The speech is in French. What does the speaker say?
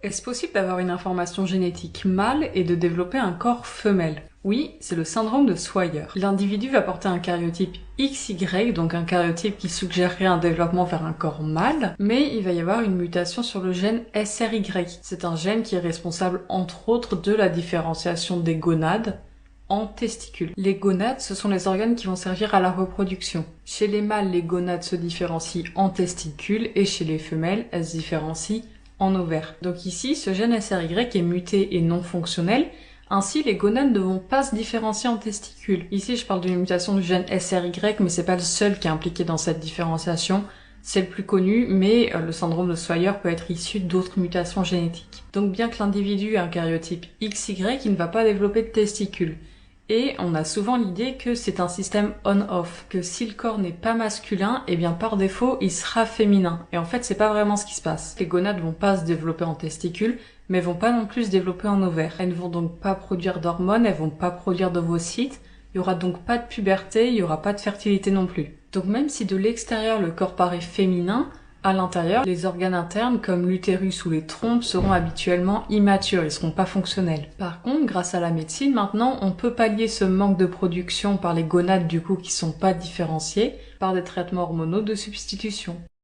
Est-ce possible d'avoir une information génétique mâle et de développer un corps femelle? Oui, c'est le syndrome de Swyer. L'individu va porter un karyotype XY, donc un karyotype qui suggérerait un développement vers un corps mâle, mais il va y avoir une mutation sur le gène SRY. C'est un gène qui est responsable entre autres de la différenciation des gonades en testicules. Les gonades, ce sont les organes qui vont servir à la reproduction. Chez les mâles, les gonades se différencient en testicules et chez les femelles, elles se différencient en ovaire. Donc ici, ce gène SRY est muté et non fonctionnel, ainsi les gonades ne vont pas se différencier en testicules. Ici, je parle d'une mutation du gène SRY, mais c'est pas le seul qui est impliqué dans cette différenciation. C'est le plus connu, mais le syndrome de Swyer peut être issu d'autres mutations génétiques. Donc bien que l'individu ait un karyotype XY, il ne va pas développer de testicules. Et on a souvent l'idée que c'est un système on-off, que si le corps n'est pas masculin, et bien par défaut, il sera féminin. Et en fait, c'est pas vraiment ce qui se passe. Les gonades vont pas se développer en testicules, mais vont pas non plus se développer en ovaire. Elles ne vont donc pas produire d'hormones, elles vont pas produire d'ovocytes, il y aura donc pas de puberté, il y aura pas de fertilité non plus. Donc même si de l'extérieur le corps paraît féminin, à l'intérieur, les organes internes comme l'utérus ou les trompes seront habituellement immatures, ils seront pas fonctionnels. Par contre, grâce à la médecine, maintenant, on peut pallier ce manque de production par les gonades du coup qui sont pas différenciées, par des traitements hormonaux de substitution.